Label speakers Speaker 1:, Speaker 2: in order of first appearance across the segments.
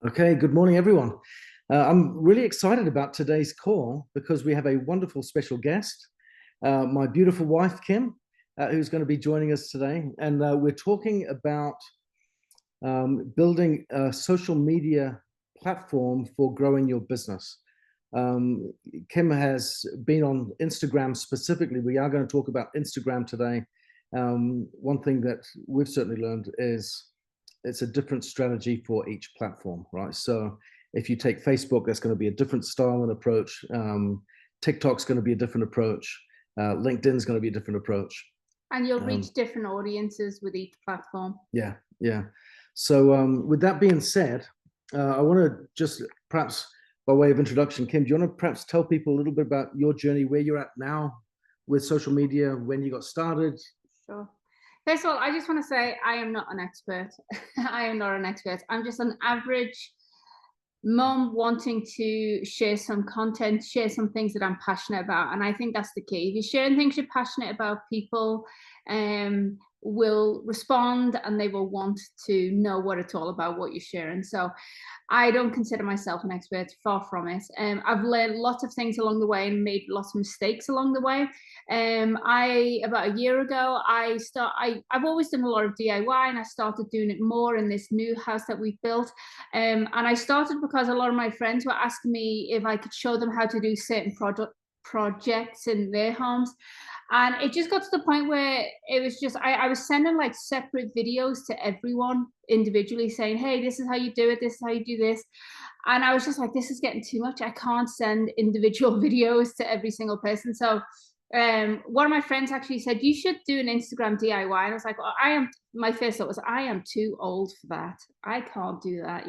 Speaker 1: Okay, good morning, everyone. I'm really excited about today's call because we have a wonderful special guest, my beautiful wife, Kim, who's going to be joining us today. And we're talking about building a social media platform for growing your business. Kim has been on Instagram specifically. We are going to talk about Instagram today. One thing that we've certainly learned is it's a different strategy for each platform, right? So if you take Facebook, that's going to be a different style and approach. TikTok's going to be a different approach. LinkedIn's going to be a different approach.
Speaker 2: And you'll reach different audiences with each platform.
Speaker 1: Yeah, yeah. So with that being said, I want to just perhaps by way of introduction, Kim, do you want to perhaps tell people a little bit about your journey, where you're at now with social media, when you got started?
Speaker 2: Sure. First of all, I just want to say I am not an expert. I am not an expert. I'm just an average mom wanting to share some content, share some things that I'm passionate about. And I think that's the key. If you're sharing things you're passionate about, people will respond and they will want to know what it's all about, what you're sharing. So I don't consider myself an expert, far from it. I've learned lots of things along the way and made lots of mistakes along the way. About a year ago, I've always done a lot of DIY, and I started doing it more in this new house that we've built. And I started because a lot of my friends were asking me if I could show them how to do certain projects in their homes. And it just got to the point where it was just I was sending like separate videos to everyone individually saying, hey, this is how you do it, this is how you do this. And I was just like, this is getting too much. I can't send individual videos to every single person. So one of my friends actually said, you should do an Instagram DIY. And I was like, well, my first thought was, I am too old for that. I can't do that.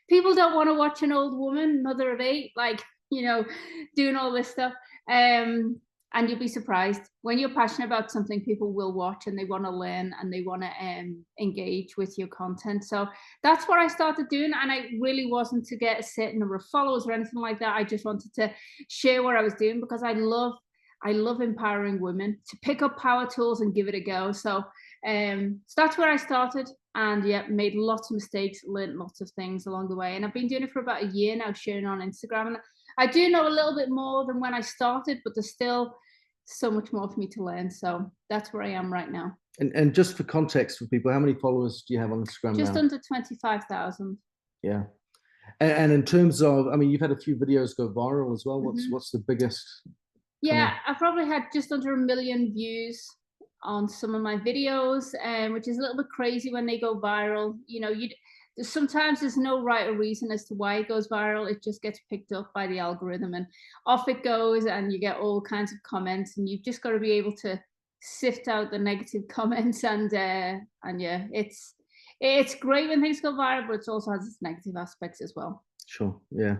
Speaker 2: People don't want to watch an old woman, mother of 8, like, doing all this stuff. And you'll be surprised when you're passionate about something, people will watch and they want to learn and they want to engage with your content. So that's what I started doing. And I really wasn't to get a certain number of followers or anything like that. I just wanted to share what I was doing because I love empowering women to pick up power tools and give it a go. So that's where I started, and made lots of mistakes, learned lots of things along the way. And I've been doing it for about a year now, sharing on Instagram. And I do know a little bit more than when I started, but there's still so much more for me to learn. So that's where I am right now.
Speaker 1: And just for context for people, how many followers do you have on Instagram now?
Speaker 2: Just under 25,000.
Speaker 1: Yeah. And in terms of, I mean, you've had a few videos go viral as well. What's the biggest?
Speaker 2: Yeah, I probably had just under 1 million views on some of my videos, which is a little bit crazy when they go viral. Sometimes there's no right or reason as to why it goes viral. It just gets picked up by the algorithm and off it goes, and you get all kinds of comments, and you've just got to be able to sift out the negative comments. And yeah, it's great when things go viral, but it also has its negative aspects as well.
Speaker 1: Sure. Yeah.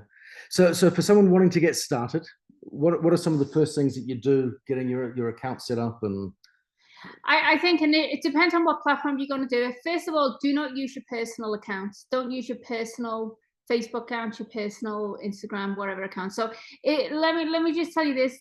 Speaker 1: So for someone wanting to get started, what are some of the first things that you do getting your account set up? And
Speaker 2: I think, and it depends on what platform you're going to do it. First of all, do not use your personal accounts. Don't use your personal Facebook account, your personal Instagram, whatever account. So let me just tell you this: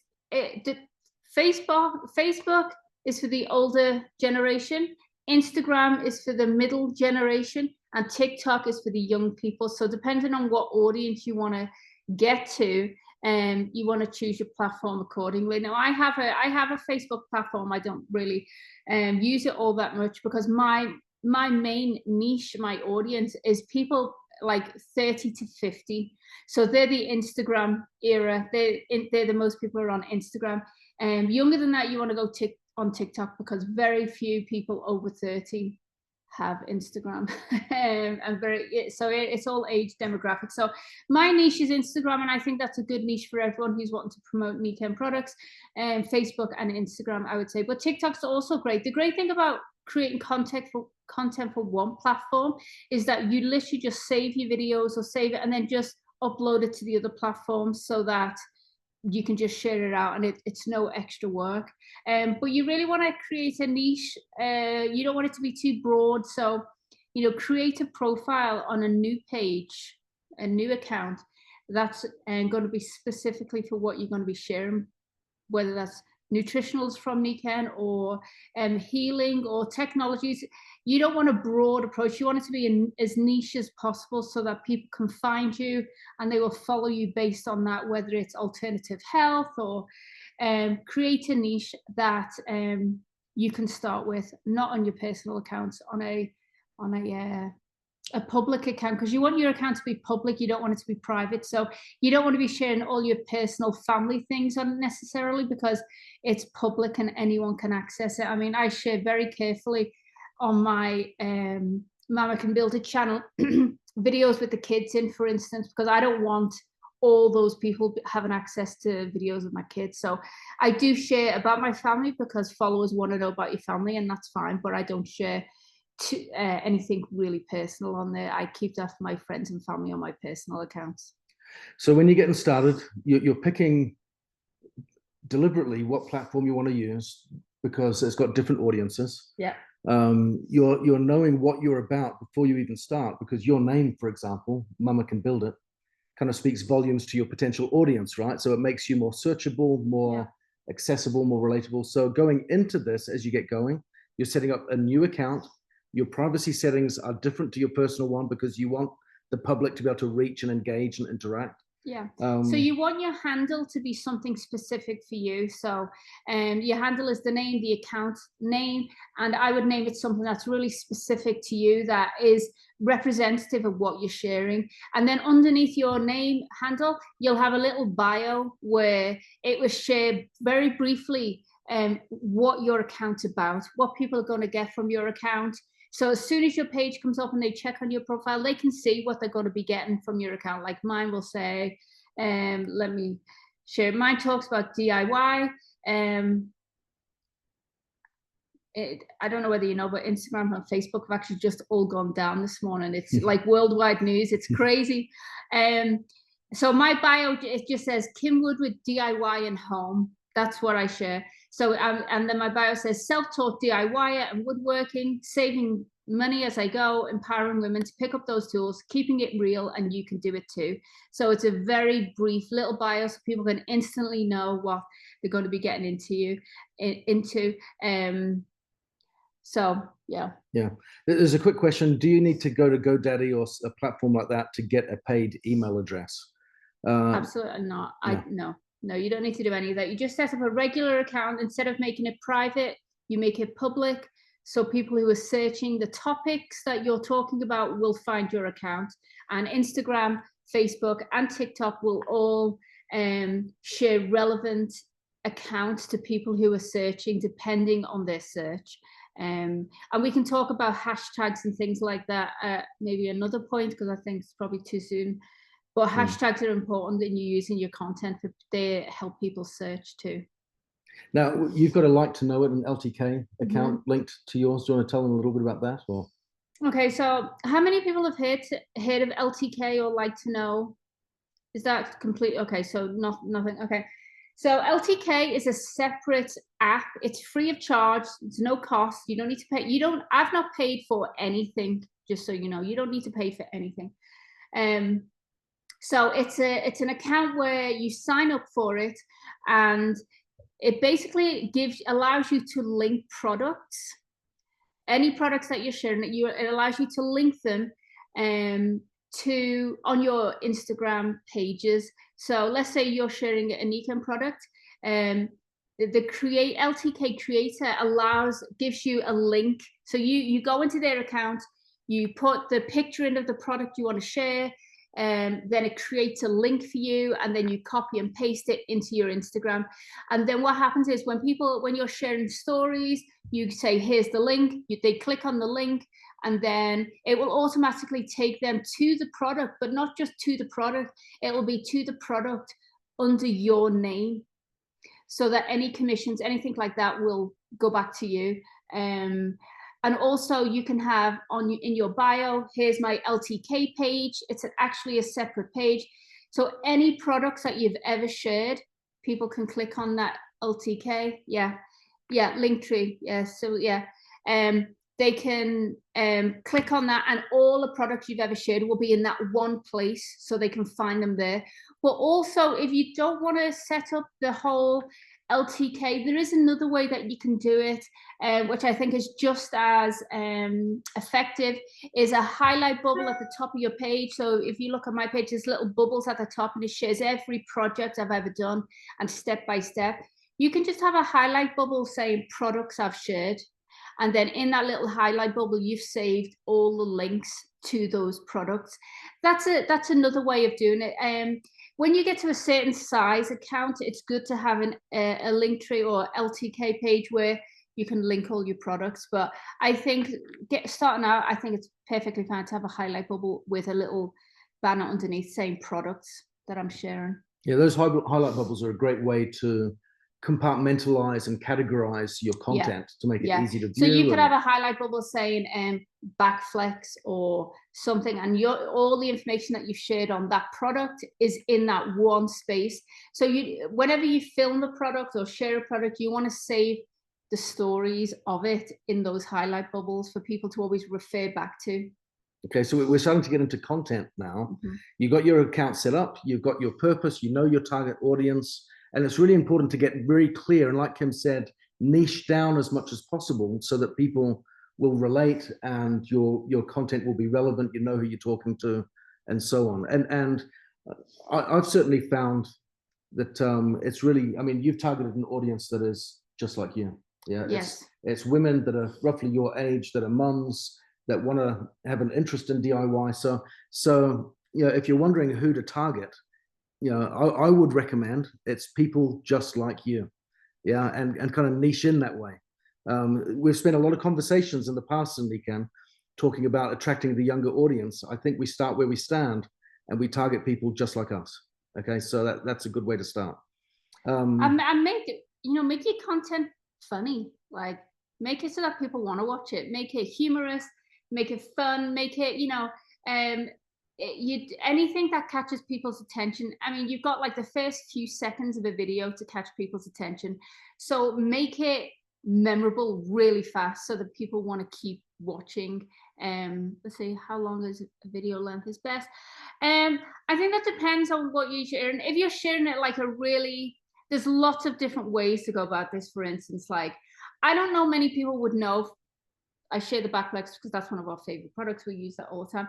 Speaker 2: Facebook is for the older generation. Instagram is for the middle generation, and TikTok is for the young people. So depending on what audience you want to get to, you want to choose your platform accordingly. Now, I have a Facebook platform. I don't really use it all that much because my main niche, my audience, is people like 30 to 50. So they're the Instagram era. They're the most people are on Instagram. Younger than that, you want to go on TikTok because very few people over 30 have Instagram. And so it's all age demographic. So my niche is Instagram, and I think that's a good niche for everyone who's wanting to promote Niken products. And Facebook and Instagram, I would say, but TikTok's also great. The great thing about creating content for one platform is that you literally just save your videos or save it and then just upload it to the other platforms so that you can just share it out, and it's no extra work. But you really want to create a niche. You don't want it to be too broad. So, create a profile on a new page, a new account that's going to be specifically for what you're going to be sharing, whether that's nutritionals from me, Ken, or healing or technologies. You don't want a broad approach. You want it to be as niche as possible so that people can find you and they will follow you based on that, whether it's alternative health or create a niche that you can start with, not on your personal accounts, on a public account, because you want your account to be public. You don't want it to be private. So you don't want to be sharing all your personal family things on necessarily, because it's public and anyone can access it. I mean, I share very carefully on my Mama Can Build a channel videos with the kids in, for instance, because I don't want all those people having access to videos of my kids. So I do share about my family because followers want to know about your family, and that's fine, but I don't share anything really personal on there. I keep that for my friends and family on my personal accounts.
Speaker 1: So when you're getting started, you're picking deliberately what platform you want to use because it's got different audiences.
Speaker 2: Yeah.
Speaker 1: You're knowing what you're about before you even start, because your name, for example, Mama Can Build It, kind of speaks volumes to your potential audience, right? So it makes you more searchable, more accessible, more relatable. So going into this, as you get going, you're setting up a new account. Your privacy settings are different to your personal one because you want the public to be able to reach and engage and interact.
Speaker 2: Yeah. So you want your handle to be something specific for you. So your handle is the name, the account name, and I would name it something that's really specific to you, that is representative of what you're sharing. And then underneath your name handle, you'll have a little bio where it was shared very briefly what your account's about, what people are going to get from your account. So as soon as your page comes up and they check on your profile, they can see what they're going to be getting from your account. Like mine will say, let me share. Mine talks about DIY. I don't know whether you know, but Instagram and Facebook have actually just all gone down this morning. It's like worldwide news. It's crazy. So my bio, it just says Kim Woodward DIY and home. That's what I share. So, and then my bio says self-taught DIYer and woodworking, saving money as I go, empowering women to pick up those tools, keeping it real, and you can do it too. So it's a very brief little bio so people can instantly know what they're going to be getting into. So, yeah. Yeah.
Speaker 1: There's a quick question. Do you need to go to GoDaddy or a platform like that to get a paid email address?
Speaker 2: Absolutely not. No, you don't need to do any of that. You just set up a regular account. Instead of making it private, you make it public. So people who are searching the topics that you're talking about will find your account. And Instagram, Facebook, and TikTok will all share relevant accounts to people who are searching, depending on their search. And we can talk about hashtags and things like that at maybe another point, because I think it's probably too soon. But hashtags are important in you using your content. They help people search too.
Speaker 1: Now, you've got a Like to Know It, an LTK account linked to yours. Do you want to tell them a little bit about that? Or?
Speaker 2: Okay, so how many people have heard of LTK or Like to Know? Is that complete? Okay, so nothing. Okay, so LTK is a separate app. It's free of charge. It's no cost. You don't need to pay. I've not paid for anything. Just so you know, you don't need to pay for anything. So it's an account where you sign up for it, and it basically allows you to link products, any products that you're sharing. It allows you to link them on your Instagram pages. So let's say you're sharing an econ product, the LTK creator gives you a link. So you go into their account, you put the picture in of the product you want to share. Then it creates a link for you, and then you copy and paste it into your Instagram. And then what happens is when you're sharing stories, you say, here's the link, they click on the link, and then it will automatically take them to the product, but not just to the product, it will be to the product under your name, so that any commissions, anything like that, will go back to you. And also you can have in your bio, here's my LTK page. It's actually a separate page. So any products that you've ever shared, people can click on that LTK. Yeah, Linktree. Yeah, so yeah. They can click on that, and all the products you've ever shared will be in that one place, so they can find them there. But also, if you don't want to set up the whole LTK. There is another way that you can do it, which I think is just as effective, is a highlight bubble at the top of your page. So if you look at my page, there's little bubbles at the top and it shares every project I've ever done and step by step. You can just have a highlight bubble saying products I've shared. And then in that little highlight bubble, you've saved all the links to those products. That's another way of doing it. When you get to a certain size account, it's good to have a link tree or LTK page where you can link all your products. But I think starting out, I think it's perfectly fine to have a highlight bubble with a little banner underneath saying products that I'm sharing.
Speaker 1: Yeah, those highlight bubbles are a great way to compartmentalize and categorize your content to make it easy to view.
Speaker 2: So you could have a highlight bubble saying backflex or something, and all the information that you've shared on that product is in that one space. So whenever you film the product or share a product, you want to save the stories of it in those highlight bubbles for people to always refer back to.
Speaker 1: Okay, so we're starting to get into content now. You've got your account set up, you've got your purpose, you know your target audience, and it's really important to get very clear, and like Kim said, niche down as much as possible so that people will relate and your content will be relevant, you know who you're talking to, and so on. And I've certainly found that it's really, I mean, you've targeted an audience that is just like you. Yeah, it's women that are roughly your age, that are mums, that want to have an interest in DIY. So you know, if you're wondering who to target, you know, I would recommend it's people just like you. Yeah, and kind of niche in that way. We've spent a lot of conversations in the past, Cindy, Ken, talking about attracting the younger audience. I think we start where we stand and we target people just like us. Okay, so that's a good way to start.
Speaker 2: And make it, you know, make your content funny. Like, make it so that people want to watch it. Make it humorous. Make it fun. Make it, you know, anything that catches people's attention. I mean, you've got like the first few seconds of a video to catch people's attention. So make it memorable really fast so that people want to keep watching. Let's see, how long is a video length is best. I think that depends on what you're sharing. If you're sharing it like there's lots of different ways to go about this. For instance, like, I don't know many people would know. I share the backflex because that's one of our favorite products. We use that all the time.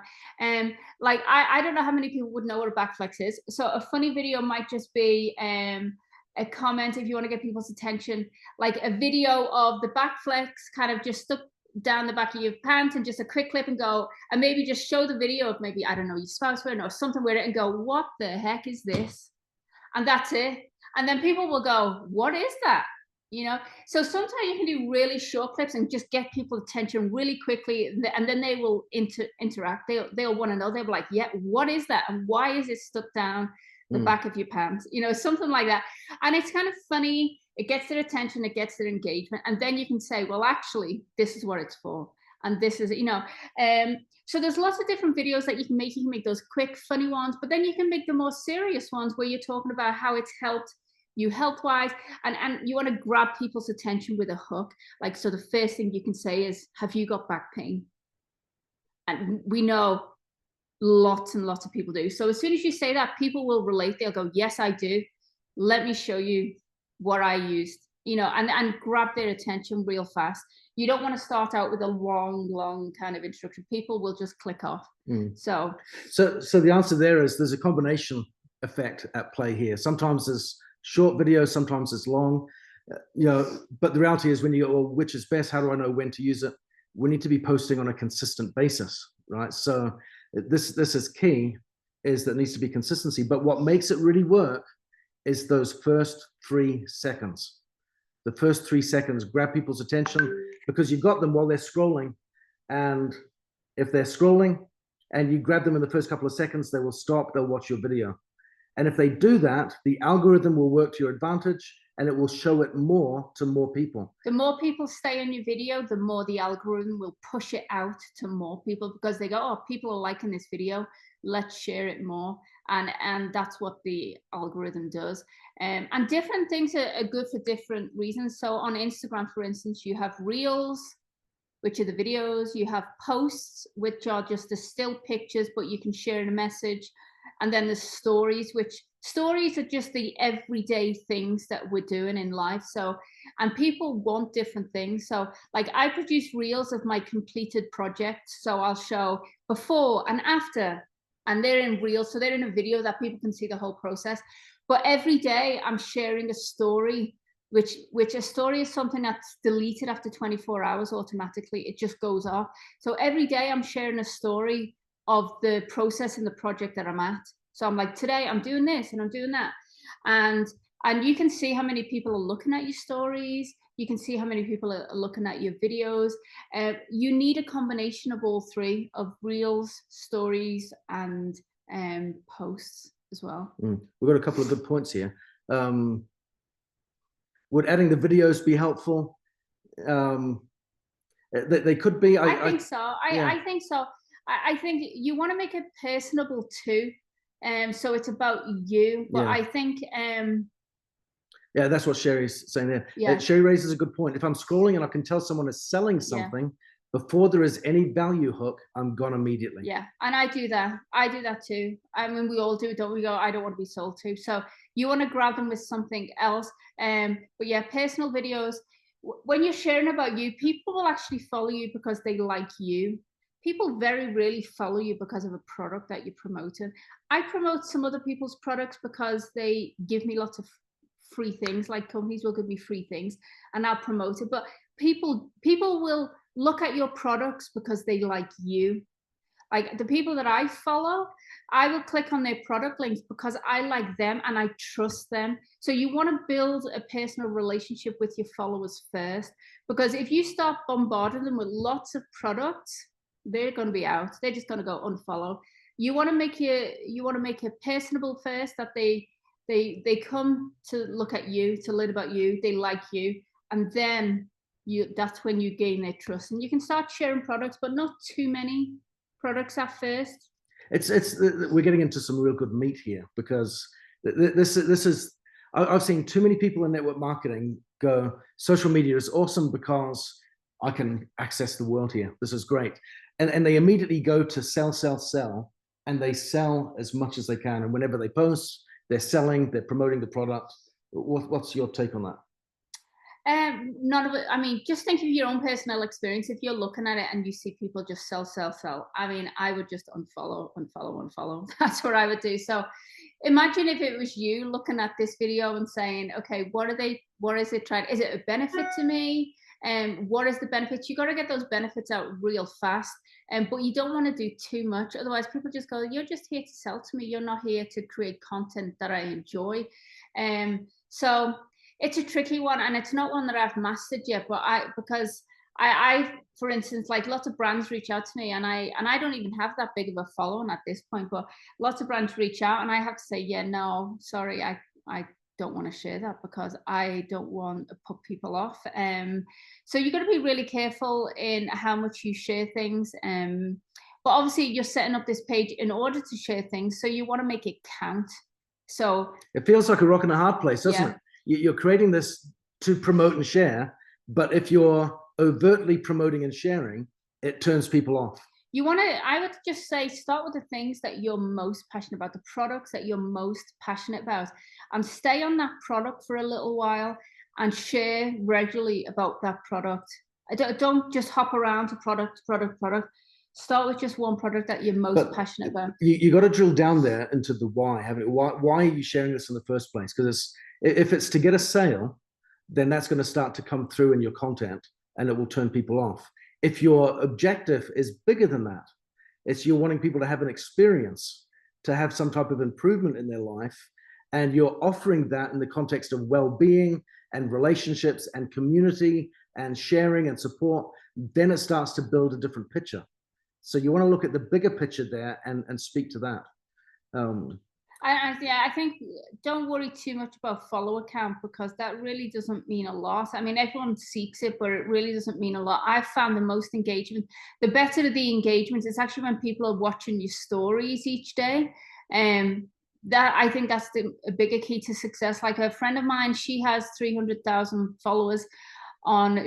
Speaker 2: Like, I don't know how many people would know what a backflex is. So a funny video might just be a comment if you want to get people's attention, like a video of the backflex kind of just stuck down the back of your pants and just a quick clip and go, and maybe just show the video of maybe, I don't know, your spouse wearing or something with it and go, what the heck is this? And that's it. And then people will go, what is that? You know, so sometimes you can do really short clips and just get people's attention really quickly, and then they will interact. They'll want to know. They'll be like, yeah, what is that? And why is it stuck down the back of your pants? You know, something like that. And it's kind of funny. It gets their attention. It gets their engagement. And then you can say, well, actually, this is what it's for. And this is, you know, so there's lots of different videos that you can make. You can make those quick, funny ones, but then you can make the more serious ones where you're talking about how it's helped you health-wise, and you want to grab people's attention with a hook. Like, so the first thing you can say is, have you got back pain? And we know lots and lots of people do. So as soon as you say that, people will relate. They'll go, yes, I do. Let me show you what I used, you know, and grab their attention real fast. You don't want to start out with a long kind of instruction. People will just click off. So
Speaker 1: the answer there is there's a combination effect at play here. Sometimes there's short videos, sometimes it's long, you know, but the reality is when you go, well, which is best? How do I know when to use it? We need to be posting on a consistent basis, right? So this is key, is that it needs to be consistency. But what makes it really work is those first 3 seconds. The first 3 seconds grab people's attention because you've got them while they're scrolling. And if they're scrolling and you grab them in the first couple of seconds, they will stop, they'll watch your video. And if they do that, the algorithm will work to your advantage and it will show it more to more people.
Speaker 2: The more people stay on your video, the more the algorithm will push it out to more people because they go, oh, people are liking this video, let's share it more. And that's what the algorithm does. And different things are good for different reasons. So on Instagram, for instance, you have reels, which are the videos. You have posts, which are just the still pictures, but you can share in a message. And then there's stories, which stories are just the everyday things that we're doing in life. So, and people want different things. So, like, I produce reels of my completed projects. So I'll show before and after, and they're in reels. So they're in a video that people can see the whole process. But every day I'm sharing a story, which a story is something that's deleted after 24 hours automatically. It just goes off. So every day I'm sharing a story of the process and the project that I'm at. So I'm like, today I'm doing this and I'm doing that. And you can see how many people are looking at your stories. You can see how many people are looking at your videos. You need a combination of all three, of reels, stories, and posts as well.
Speaker 1: We've got a couple of good points here. Would adding the videos be helpful? They could be.
Speaker 2: I think so. I think so. I think you want to make it personable too. So it's about you. But
Speaker 1: Yeah.
Speaker 2: I think
Speaker 1: yeah, that's what Sherry's saying there.
Speaker 2: Yeah.
Speaker 1: Sherry raises a good point. If I'm scrolling and I can tell someone is selling something, before there is any value hook, I'm gone immediately.
Speaker 2: Yeah, and I do that. I do that too. I mean, we all do, don't we? Go, I don't want to be sold to. So you want to grab them with something else. But yeah, personal videos. When you're sharing about you, people will actually follow you because they like you. People very rarely follow you because of a product that you're promoting. I promote some other people's products because they give me lots of free things. Like, companies will give me free things and I'll promote it. But people will look at your products because they like you. Like, the people that I follow, I will click on their product links because I like them and I trust them. So you want to build a personal relationship with your followers first, because if you start bombarding them with lots of products, they're going to be out. They're just going to go unfollow. You want to make it personable first, that they come to look at you, to learn about you, they like you, and then that's when you gain their trust, and you can start sharing products, but not too many products at first.
Speaker 1: We're getting into some real good meat here, because this is I've seen too many people in network marketing go, social media is awesome because I can access the world here. This is great. And they immediately go to sell, and they sell as much as they can. And whenever they post, they're selling, they're promoting the product. What's your take on that?
Speaker 2: None of it. I mean, just think of your own personal experience. If you're looking at it and you see people just sell, I mean, I would just unfollow. That's what I would do. So imagine if it was you looking at this video and saying, okay, what is it trying? Is it a benefit to me? And what is the benefits? You got to get those benefits out real fast. But you don't want to do too much. Otherwise, people just go, you're just here to sell to me. You're not here to create content that I enjoy. So it's a tricky one, and it's not one that I've mastered yet. But because I, for instance, like, lots of brands reach out to me, and I don't even have that big of a following at this point. But lots of brands reach out, and I have to say, yeah, no, sorry, I don't want to share that because I don't want to put people off. So you've got to be really careful in how much you share things. But obviously you're setting up this page in order to share things, so you want to make it count. So
Speaker 1: it feels like a rock and a hard place, doesn't it? You're creating this to promote and share, but if you're overtly promoting and sharing, it turns people off.
Speaker 2: I would just say, start with the things that you're most passionate about, the products that you're most passionate about, and stay on that product for a little while and share regularly about that product. Don't just hop around to product. Start with just one product that you're most passionate about.
Speaker 1: You got to drill down there into the why. Why are you sharing this in the first place? Because if it's to get a sale, then that's going to start to come through in your content, and it will turn people off. If your objective is bigger than that, it's you're wanting people to have an experience, to have some type of improvement in their life, and you're offering that in the context of well-being and relationships and community and sharing and support, then it starts to build a different picture. So you want to look at the bigger picture there and speak to that.
Speaker 2: I think don't worry too much about follower count, because that really doesn't mean a lot. I mean, everyone seeks it, but it really doesn't mean a lot. I've found the most engagement, the better the engagement, it's actually when people are watching your stories each day. That, I think that's a bigger key to success. Like, a friend of mine, she has 300,000 followers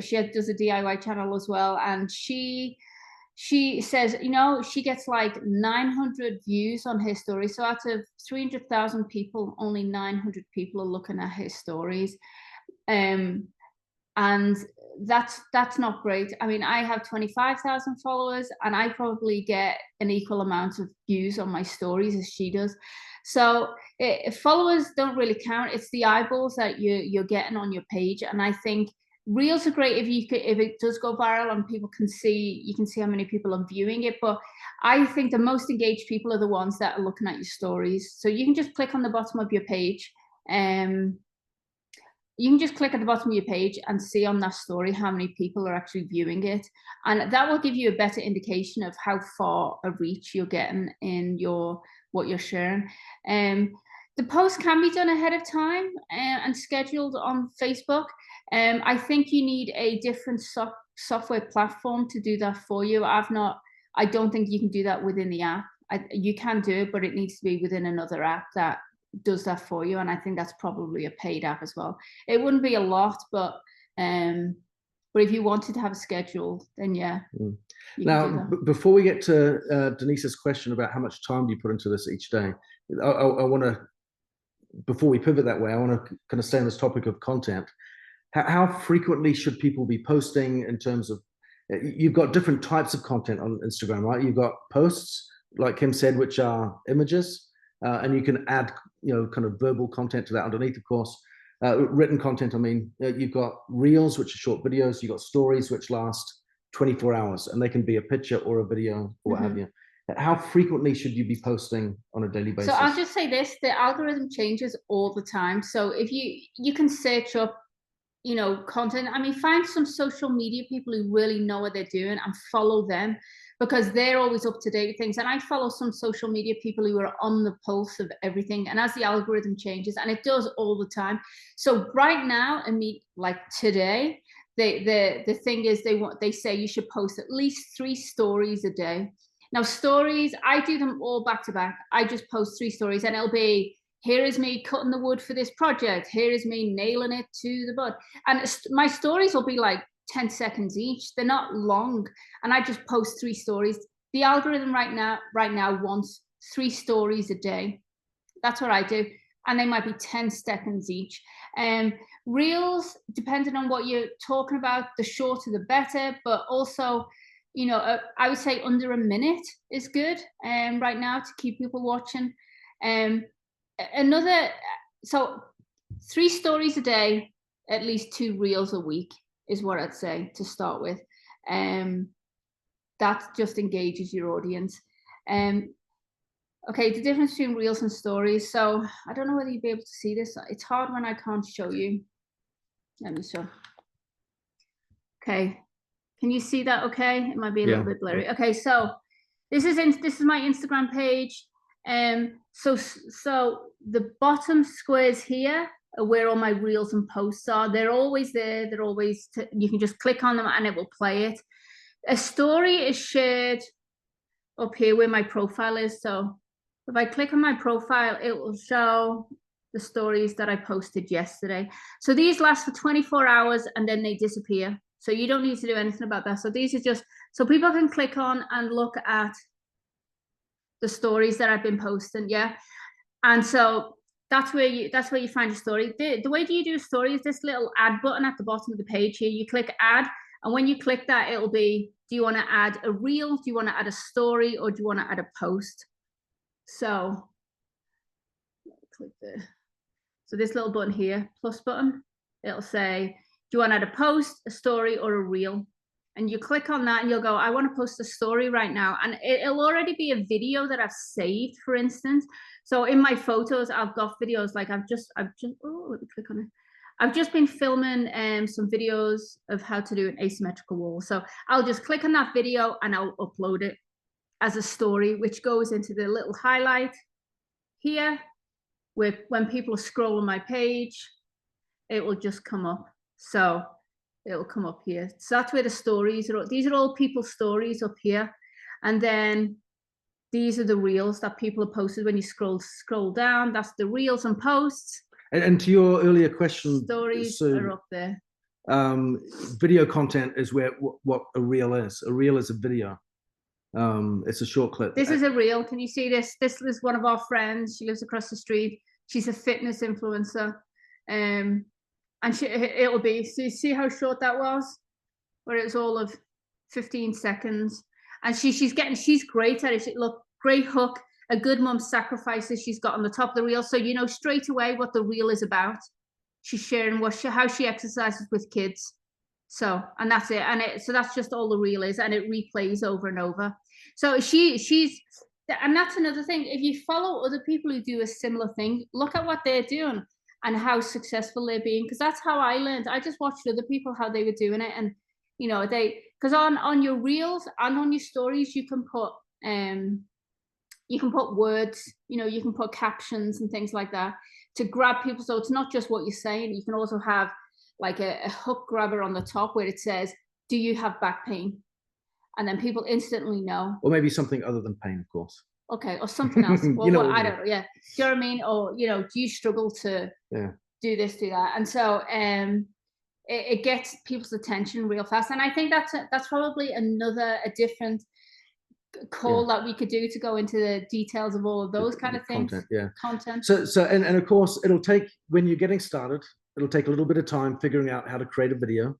Speaker 2: she does a DIY channel as well, and she she says, you know, she gets like 900 views on her stories. So out of 300,000 people, only 900 people are looking at her stories. And that's not great. I mean, I have 25,000 followers, and I probably get an equal amount of views on my stories as she does. So followers don't really count. It's the eyeballs that you're getting on your page. And I think reels are great if it does go viral and people can see, you can see how many people are viewing it. But I think the most engaged people are the ones that are looking at your stories. So you can just click on the bottom of your page, you can just click at the bottom of your page and see on that story how many people are actually viewing it. And that will give you a better indication of how far a reach you're getting in what you're sharing. The post can be done ahead of time and scheduled on Facebook. I think you need a different software platform to do that for you. I don't think you can do that within the app. You can do it, but it needs to be within another app that does that for you. And I think that's probably a paid app as well. It wouldn't be a lot, but if you wanted to have a schedule, then yeah.
Speaker 1: Now, before we get to Denise's question about how much time do you put into this each day, I want to, before we pivot that way, I want to kind of stay on this topic of content. How frequently should people be posting in terms of, you've got different types of content on Instagram, right? You've got posts, like Kim said, which are images, and you can add, you know, kind of verbal content to that underneath, of course. Written content, I mean, you've got reels, which are short videos. You've got stories, which last 24 hours, and they can be a picture or a video or what have you. How frequently should you be posting on a daily basis?
Speaker 2: So I'll just say this, the algorithm changes all the time. So if you can search up, you know, content. I mean, find some social media people who really know what they're doing and follow them, because they're always up to date with things. And I follow some social media people who are on the pulse of everything. And as the algorithm changes, and it does all the time. So right now, I mean, like today, the thing is they say you should post at least 3 stories a day. Now stories, I do them all back to back. I just post 3 stories, and it'll be, here is me cutting the wood for this project. Here is me nailing it to the bud. And my stories will be like 10 seconds each. They're not long. And I just post 3 stories. The algorithm right now wants 3 stories a day. That's what I do. And they might be 10 seconds each. Reels, depending on what you're talking about, the shorter the better. But also, you know, I would say under a minute is good right now to keep people watching. So 3 stories a day, at least 2 reels a week is what I'd say to start with. That just engages your audience. Okay, the difference between reels and stories. So I don't know whether you'd be able to see this. It's hard when I can't show you. Let me show. Okay, can you see that? Okay, it might be a little bit blurry. Okay, so this is my Instagram page. So the bottom squares here are where all my reels and posts are. They're always there. They're always, you can just click on them and it will play it. A story is shared up here where my profile is. So if I click on my profile, it will show the stories that I posted yesterday. So these last for 24 hours and then they disappear. So you don't need to do anything about that. So these are just, so people can click on and look at the stories that I've been posting, yeah. And so that's where you find your story. The way do you do a story is this little add button at the bottom of the page here. You click add, and when you click that, it'll be, do you want to add a reel, do you want to add a story, or do you want to add a post? So click there. So this little button here, plus button, it'll say, do you want to add a post, a story, or a reel? And you click on that and you'll go, I want to post a story right now. And it'll already be a video that I've saved, for instance. So in my photos, I've got videos like I've just, oh, let me click on it. I've just been filming some videos of how to do an asymmetrical wall. So I'll just click on that video and I'll upload it as a story, which goes into the little highlight here, where when people are scrolling my page, it will just come up. So it'll come up here. So that's where the stories are. These are all people's stories up here. And then these are the reels that people have posted. When you scroll down, that's the reels and posts.
Speaker 1: And to your earlier question,
Speaker 2: stories are up there.
Speaker 1: Video content is where what a reel is. A reel is a video. It's a short clip.
Speaker 2: This is a reel. Can you see this? This is one of our friends. She lives across the street. She's a fitness influencer. And it'll be, so you see how short that was? Where it's all of 15 seconds. And she's great at it. Look, great hook, a good mum sacrifices she's got on the top of the reel. So you know straight away what the reel is about. She's sharing how she exercises with kids. So, and that's it. So that's just all the reel is, and it replays over and over. So she's, and that's another thing. If you follow other people who do a similar thing, look at what they're doing and how successful they're being. Because that's how I learned. I just watched other people, how they were doing it. And, you know, because on your reels and on your stories, you can put words, you know, you can put captions and things like that to grab people. So it's not just what you're saying. You can also have like a hook grabber on the top where it says, do you have back pain? And then people instantly know.
Speaker 1: Or maybe something other than pain, of course.
Speaker 2: Okay, or something else. Well,
Speaker 1: you know
Speaker 2: I don't know. Yeah. Do you know what I mean? Or, you know, do you struggle to do this, do that? And so it gets people's attention real fast. And I think that's probably a different call that we could do to go into the details of all of those kind of things. Content.
Speaker 1: So and of course, it'll take, when you're getting started, it'll take a little bit of time figuring out how to create a video,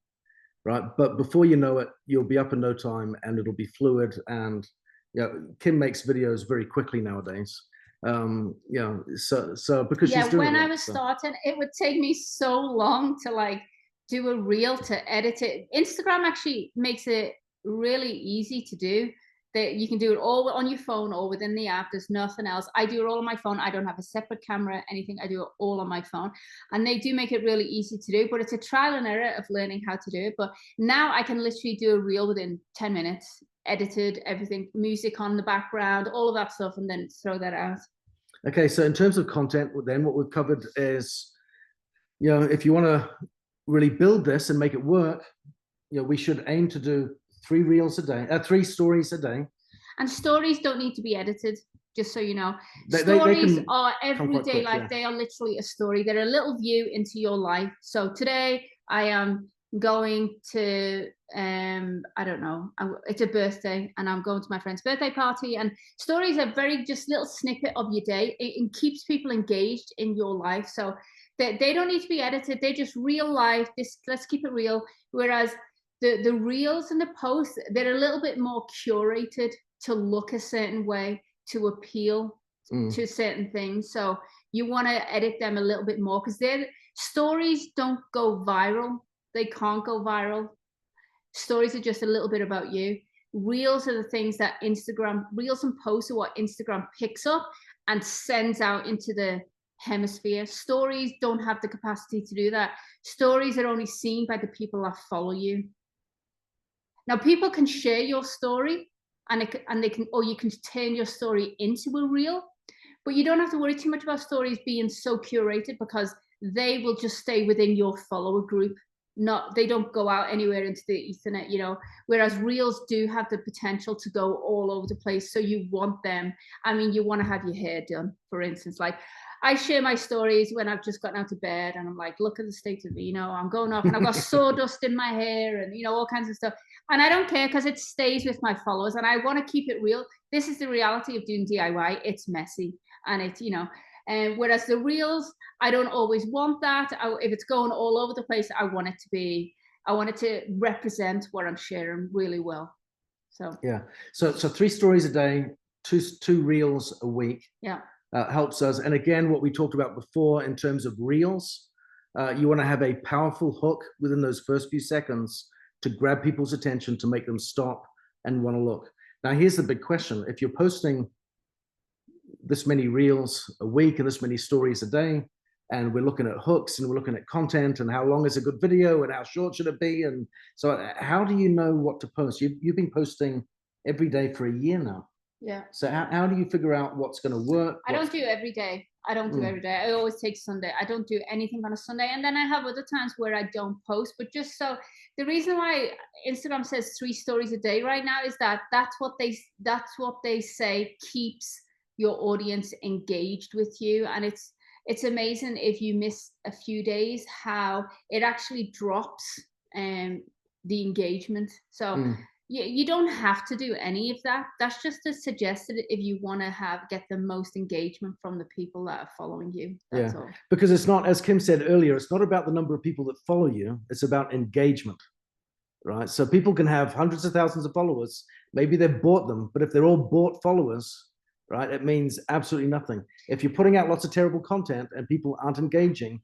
Speaker 1: right? But before you know it, you'll be up in no time, and it'll be fluid. And you know, Kim makes videos very quickly nowadays. You know, so because she's doing
Speaker 2: when I was starting, it would take me so long to like do a reel, to edit it. Instagram actually makes it really easy to do. That you can do it all on your phone or within the app. There's nothing else. I do it all on my phone. I don't have a separate camera, anything. I do it all on my phone. And they do make it really easy to do, but it's a trial and error of learning how to do it. But now I can literally do a reel within 10 minutes, edited, everything, music on the background, all of that stuff, and then throw that out.
Speaker 1: Okay, so in terms of content, then what we've covered is, you know, if you want to really build this and make it work, you know, we should aim to do 3 reels a day, 3 stories a day.
Speaker 2: And stories don't need to be edited, just so you know. Stories are everyday life. They are literally a story. They're a little view into your life. So today I am going to, I don't know, it's a birthday and I'm going to my friend's birthday party. And stories are very just little snippet of your day. It keeps people engaged in your life. So they don't need to be edited. They're just real life. Let's keep it real. Whereas the reels and the posts, they're a little bit more curated to look a certain way, to appeal to certain things. So you want to edit them a little bit more, because their stories don't go viral. They can't go viral. Stories are just a little bit about you. Reels are the things that reels and posts are what Instagram picks up and sends out into the hemisphere. Stories don't have the capacity to do that. Stories are only seen by the people that follow you. Now, people can share your story, and you can turn your story into a reel, but you don't have to worry too much about stories being so curated, because they will just stay within your follower group. They don't go out anywhere into the ethernet, you know, whereas reels do have the potential to go all over the place. So you want them. I mean, you want to have your hair done, for instance. Like, I share my stories when I've just gotten out of bed and I'm like, look at the state of me, you know, I'm going off and I've got sawdust in my hair and, you know, all kinds of stuff. And I don't care, because it stays with my followers and I want to keep it real. This is the reality of doing DIY. It's messy, and it's, you know, and whereas the reels, I don't always want that. If it's going all over the place, I want it to represent what I'm sharing really well. So
Speaker 1: yeah, so 3 stories a day, two reels a week.
Speaker 2: Yeah.
Speaker 1: Helps us. And again, what we talked about before in terms of reels, you want to have a powerful hook within those first few seconds to grab people's attention, to make them stop and want to look. Now, here's the big question. If you're posting this many reels a week and this many stories a day, and we're looking at hooks and we're looking at content and how long is a good video and how short should it be, and so how do you know what to post? You've been posting every day for a year now.
Speaker 2: Yeah.
Speaker 1: So how do you figure out what's going to work?
Speaker 2: I don't do every day. I don't do every day. I always take Sunday. I don't do anything on a Sunday. And then I have other times where I don't post. But just so, the reason why Instagram says 3 stories a day right now is that that's what they say keeps your audience engaged with you. And it's amazing if you miss a few days how it actually drops the engagement. So you don't have to do any of that. That's just a suggested if you want to get the most engagement from the people that are following you. That's all.
Speaker 1: Because it's not, as Kim said earlier, it's not about the number of people that follow you. It's about engagement, right? So people can have hundreds of thousands of followers. Maybe they've bought them, but if they're all bought followers, right, it means absolutely nothing. If you're putting out lots of terrible content and people aren't engaging,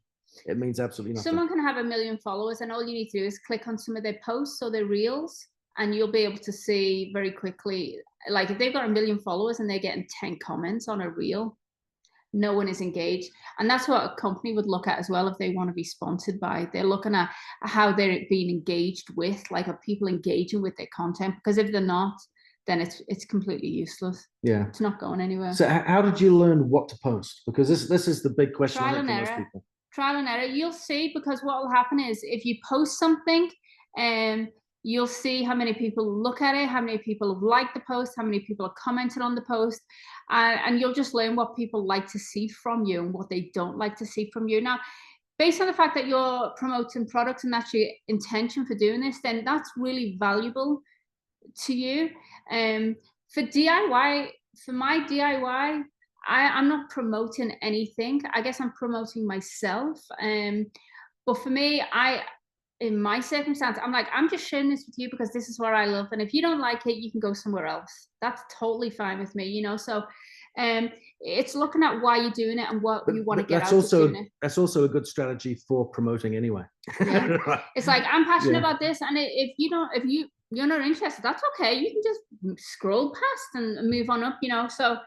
Speaker 1: it means absolutely nothing.
Speaker 2: Someone can have 1 million followers, and all you need to do is click on some of their posts or their reels, and you'll be able to see very quickly, like if they've got 1 million followers and they're getting 10 comments on a reel, no one is engaged. And that's what a company would look at as well if they want to be sponsored by. They're looking at how they're being engaged with, like, are people engaging with their content? Because if they're not, then it's completely useless.
Speaker 1: Yeah,
Speaker 2: it's not going anywhere.
Speaker 1: So how did you learn what to post? Because this is the big question for most people.
Speaker 2: Trial and error. You'll see, because what will happen is if you post something, you'll see how many people look at it, how many people have liked the post, how many people have commented on the post, and you'll just learn what people like to see from you and what they don't like to see from you. Now, based on the fact that you're promoting products and that's your intention for doing this, then that's really valuable to you. For DIY, for my DIY, I'm not promoting anything. I guess I'm promoting myself. But for me, in my circumstance, I'm like, I'm just sharing this with you because this is what I love. And if you don't like it, you can go somewhere else. That's totally fine with me, you know? So it's looking at why you're doing it and what you want to get out of doing it.
Speaker 1: That's also a good strategy for promoting anyway.
Speaker 2: Yeah. Right. It's like, I'm passionate about this. And if you're not interested, that's okay. You can just scroll past and move on up, you know? So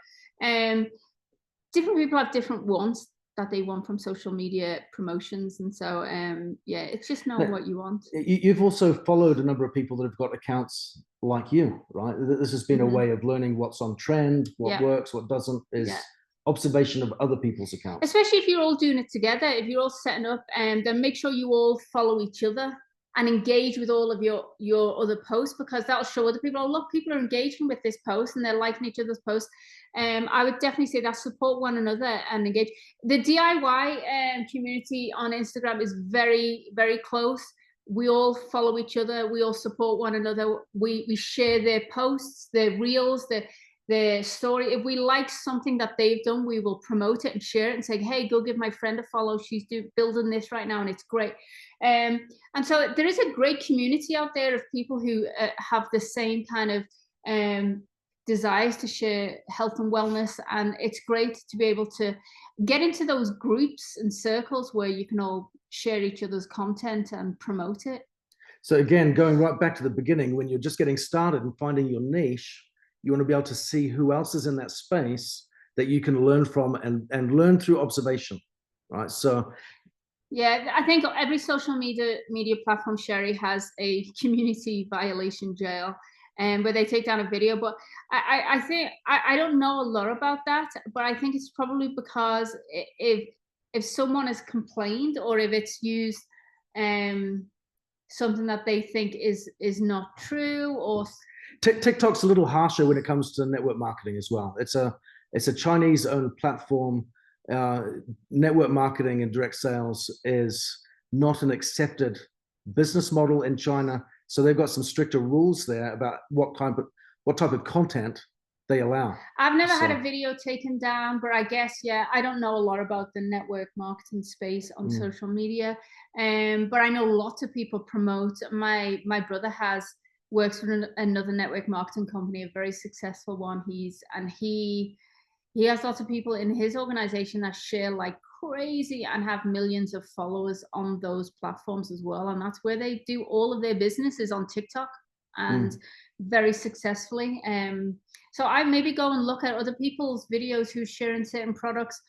Speaker 2: different people have different wants that they want from social media promotions, and so yeah, it's just knowing what you want.
Speaker 1: You've also followed a number of people that have got accounts like you, right? This has been a way of learning what's on trend, what works, what doesn't, is observation of other people's accounts.
Speaker 2: Especially if you're all doing it together, if you're all setting up, then make sure you all follow each other and engage with all of your other posts, because that'll show other people, oh, look, people are engaging with this post and they're liking each other's posts. I would definitely say that support one another and engage. The DIY community on Instagram is very, very close. We all follow each other. We all support one another. We share their posts, their reels, their story. If we like something that they've done, we will promote it and share it and say, hey, go give my friend a follow. She's building this right now and it's great. And so there is a great community out there of people who have the same kind of desires to share health and wellness. And it's great to be able to get into those groups and circles where you can all share each other's content and promote it.
Speaker 1: So again, going right back to the beginning, when you're just getting started and finding your niche, you want to be able to see who else is in that space that you can learn from and learn through observation, right? So
Speaker 2: yeah, I think every social media platform, Sherry, has a community violation jail, and where they take down a video. But I think I don't know a lot about that, but I think it's probably because if someone has complained, or if it's used something that they think is not true, or
Speaker 1: TikTok's a little harsher when it comes to network marketing as well. It's a Chinese-owned platform. Network marketing and direct sales is not an accepted business model in China, so they've got some stricter rules there about what type of content they allow.
Speaker 2: I've never had a video taken down, but I guess, yeah, I don't know a lot about the network marketing space on social media, but I know lots of people promote. My brother works for another network marketing company, a very successful one. He has lots of people in his organization that share like crazy and have millions of followers on those platforms as well. And that's where they do all of their businesses, on TikTok, and very successfully. So I maybe go and look at other people's videos who's sharing certain products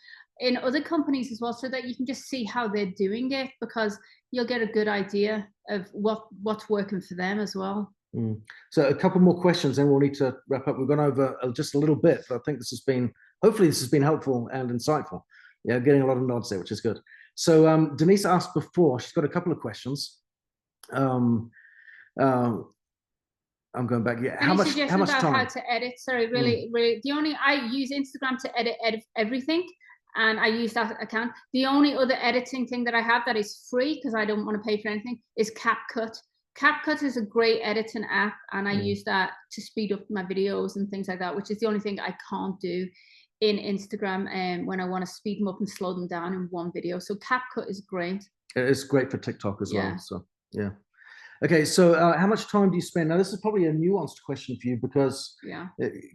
Speaker 2: in other companies as well, so that you can just see how they're doing it, because you'll get a good idea of what's working for them as well.
Speaker 1: So a couple more questions, then we'll need to wrap up. We've gone over just a little bit, but I think hopefully this has been helpful and insightful. Yeah, getting a lot of nods there, which is good. So Denise asked before, she's got a couple of questions. I'm going back. Yeah, how much time?
Speaker 2: How to edit? Sorry, really. I use Instagram to edit everything, and I use that account. The only other editing thing that I have that is free, because I don't want to pay for anything, is CapCut. CapCut is a great editing app, and I use that to speed up my videos and things like that, which is the only thing I can't do in Instagram, and when I want to speed them up and slow them down in one video. So CapCut is great.
Speaker 1: It's great for TikTok as well. So yeah. Okay, so how much time do you spend? Now, this is probably a nuanced question for you, because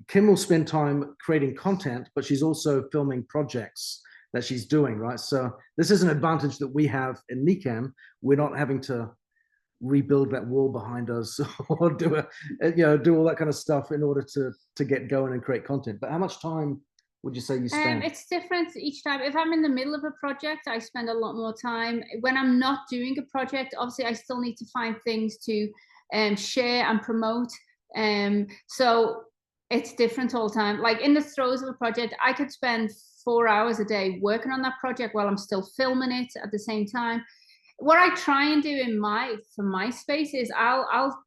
Speaker 1: Kim will spend time creating content, but she's also filming projects that she's doing, right? So this is an advantage that we have in Nicam. We're not having to rebuild that wall behind us or do all that kind of stuff in order to get going and create content. But how much time would you say you spend?
Speaker 2: It's different each time. If I'm in the middle of a project, I spend a lot more time. When I'm not doing a project, obviously I still need to find things to share and promote. So it's different all the time. Like in the throes of a project, I could spend 4 hours a day working on that project while I'm still filming it at the same time. What I try and do for my space is I'll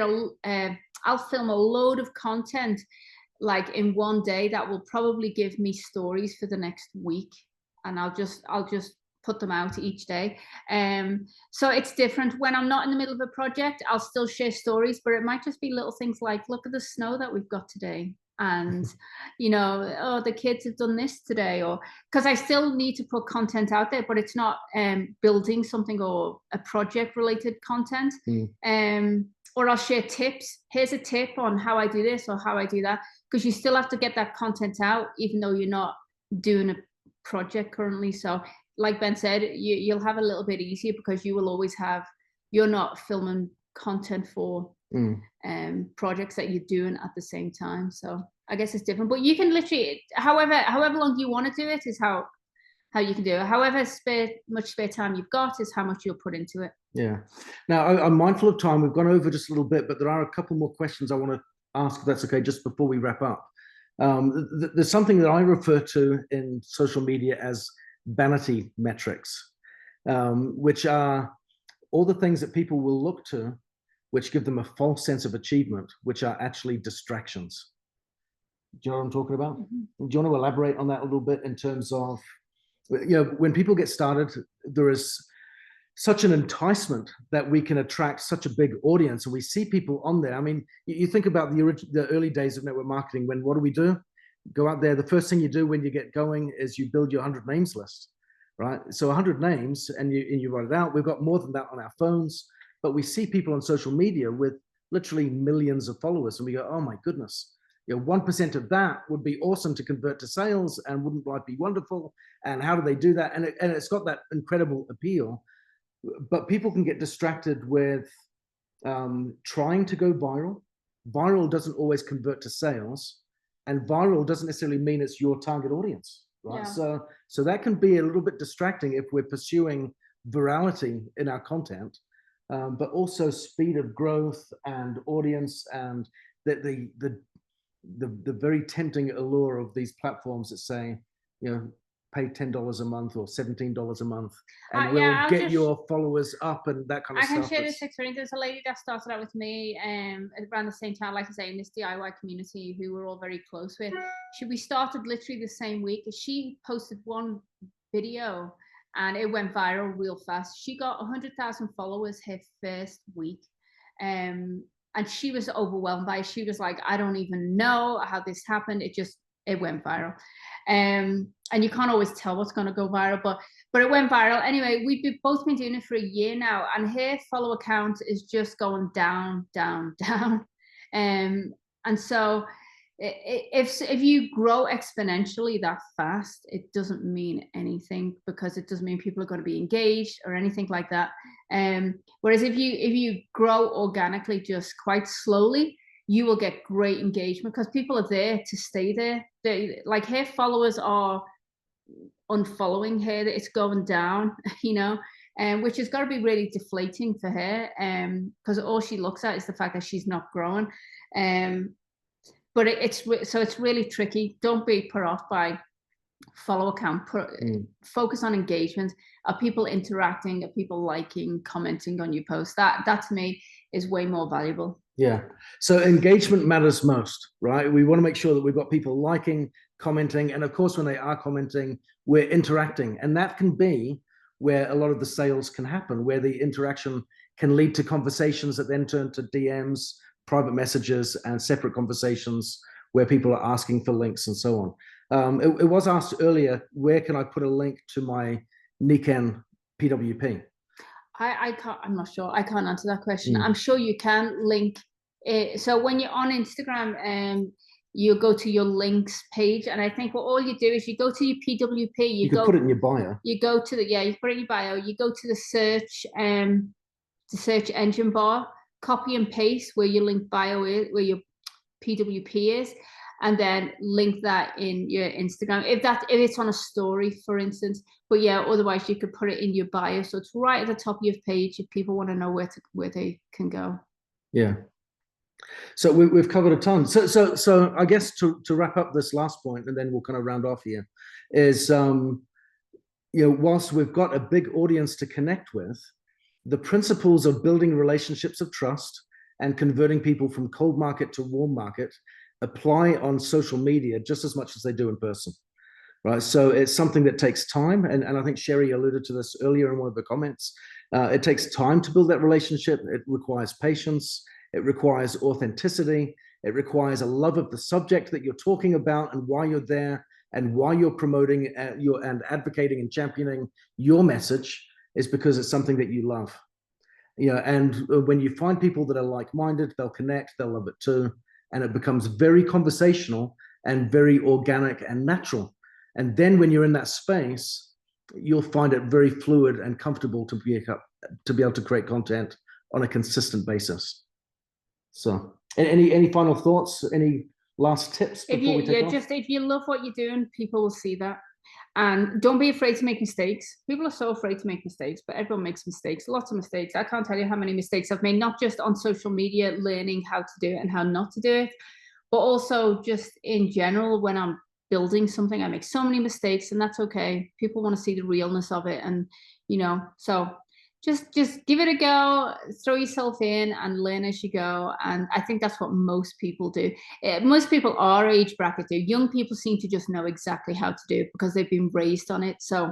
Speaker 2: film a load of content like in one day that will probably give me stories for the next week, and I'll just put them out each day. So it's different. When I'm not in the middle of a project, I'll still share stories, but it might just be little things like, look at the snow that we've got today, and oh, the kids have done this today, or because I still need to put content out there, but it's not building something or a project related content. Or I'll share tips. Here's a tip on how I do this or how I do that, because you still have to get that content out even though you're not doing a project currently. So like Ben said, you'll have a little bit easier because you will always you're not filming content for projects that you're doing at the same time. So I guess it's different, but you can literally, however long you want to do it is how you can do it. However much spare time you've got is how much you'll put into it.
Speaker 1: Yeah. Now, I'm mindful of time. We've gone over just a little bit, but there are a couple more questions I want to ask, if that's okay, just before we wrap up. There's something that I refer to in social media as vanity metrics, which are all the things that people will look to, which give them a false sense of achievement, which are actually distractions. Do you know what I'm talking about? Do you want to elaborate on that a little bit in terms of, when people get started, there is such an enticement that we can attract such a big audience, and we see people on there. I mean, you think about the early days of network marketing, when what do? Go out there. The first thing you do when you get going is you build your 100 names list, right? So 100 names, and you write it out. We've got more than that on our phones, but we see people on social media with literally millions of followers, and we go, oh my goodness. 1% of that would be awesome to convert to sales, and wouldn't life be wonderful? And how do they do that? And it's got that incredible appeal. But people can get distracted with trying to go viral. Viral doesn't always convert to sales, and viral doesn't necessarily mean it's your target audience, right? Yeah. So that can be a little bit distracting if we're pursuing virality in our content, but also speed of growth and audience, and the very tempting allure of these platforms that say, pay $10 a month or $17 a month, and we'll get your followers up and that kind of stuff.
Speaker 2: I can share this experience. There's a lady that started out with me around the same time, like I say, in this DIY community, who we're all very close with. We started literally the same week. She posted one video and it went viral real fast. She got 100,000 followers her first week. And she was overwhelmed by it. She was like, I don't even know how this happened. It went viral. And you can't always tell what's going to go viral, but it went viral. Anyway, we've both been doing it for a year now, and her follower count is just going down, down, down. And so if you grow exponentially that fast, it doesn't mean anything, because it doesn't mean people are going to be engaged or anything like that. Whereas if you grow organically, just quite slowly, you will get great engagement, because people are there to stay there. Like, her followers are unfollowing her, it's going down, which has got to be really deflating for her, because all she looks at is the fact that she's not growing. But it's really tricky. Don't be put off by follower count. Focus on engagement. Are people interacting? Are people liking, commenting on your posts? That to me is way more valuable.
Speaker 1: Yeah. So engagement matters most, right? We want to make sure that we've got people liking, commenting, and of course, when they are commenting, we're interacting. And that can be where a lot of the sales can happen, where the interaction can lead to conversations that then turn to DMs, private messages, and separate conversations where people are asking for links and so on. It was asked earlier, where can I put a link to my Niken PWP?
Speaker 2: I can't, I'm not sure. I can't answer that question. I'm sure you can link it. So when you're on Instagram, you go to your links page, and I think what all you do is you go to your PWP.
Speaker 1: You can put it in your bio.
Speaker 2: You go to the, you put it in your bio. You go to the search engine bar, copy and paste where your link bio is, where your PWP is, and then link that in your Instagram if it's on a story, for instance. But yeah, otherwise you could put it in your bio, so it's right at the top of your page if people want to know where they can go.
Speaker 1: Yeah. So we've covered a ton. So I guess to wrap up this last point, and then we'll kind of round off here, is whilst we've got a big audience to connect with, the principles of building relationships of trust and converting people from cold market to warm market apply on social media just as much as they do in person, right? So it's something that takes time, and I think Sherry alluded to this earlier in one of the comments. It takes time to build that relationship. It requires patience. It requires authenticity. It requires a love of the subject that you're talking about and why you're there and why you're promoting and advocating and championing your message is because it's something that you love. And when you find people that are like-minded, they'll connect, they'll love it too. And it becomes very conversational and very organic and natural. And then when you're in that space, you'll find it very fluid and comfortable to be able to create content on a consistent basis. So any final thoughts, any last tips before we take off?
Speaker 2: If you love what you're doing, people will see that. And don't be afraid to make mistakes. People are so afraid to make mistakes, but everyone makes mistakes, lots of mistakes. I can't tell you how many mistakes I've made, not just on social media, learning how to do it and how not to do it, but also just in general, when I'm building something, I make so many mistakes, and that's okay. People want to see the realness of it. And, so just give it a go, throw yourself in and learn as you go. And I think that's what most people do. Most people our age bracket do. Young people seem to just know exactly how to do it because they've been raised on it. So,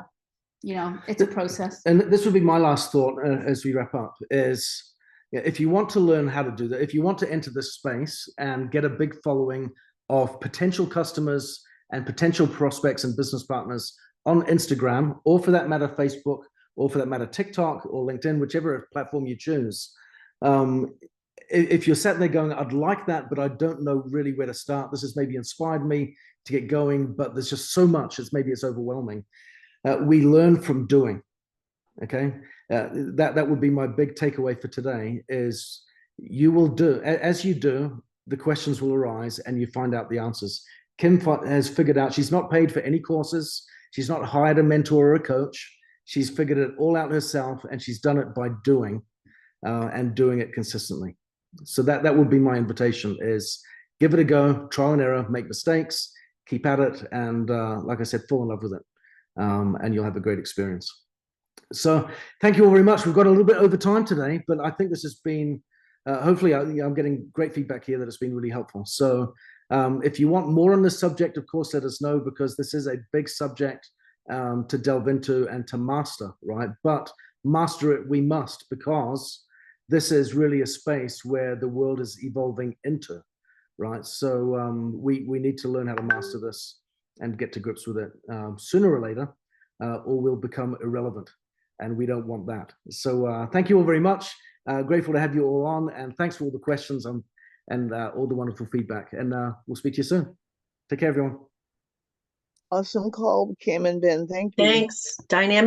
Speaker 2: it's a process.
Speaker 1: And this would be my last thought as we wrap up is, if you want to learn how to do that, if you want to enter this space and get a big following of potential customers and potential prospects and business partners on Instagram, or for that matter, Facebook, or for that matter, TikTok or LinkedIn, whichever platform you choose. If you're sat there going, I'd like that, but I don't know really where to start. This has maybe inspired me to get going, but there's just so much, it's overwhelming. We learn from doing, okay? That would be my big takeaway for today is you will do, as you do, the questions will arise and you find out the answers. Kim has figured out, she's not paid for any courses. She's not hired a mentor or a coach. She's figured it all out herself, and she's done it by doing and doing it consistently. So that would be my invitation is give it a go, trial and error, make mistakes, keep at it. And like I said, fall in love with it. And you'll have a great experience. So thank you all very much. We've got a little bit over time today, but I think this has been, hopefully I'm getting great feedback here that it's been really helpful. So if you want more on this subject, of course, let us know, because this is a big subject to delve into and to master, right? But master it we must, because this is really a space where the world is evolving into, right? So we need to learn how to master this and get to grips with it sooner or later, or we'll become irrelevant, and we don't want that. So thank you all very much. Grateful to have you all on, and thanks for all the questions and all the wonderful feedback. And we'll speak to you soon. Take care, everyone.
Speaker 3: Awesome call, Kim and Ben. Thank you.
Speaker 4: Thanks. Dynamic.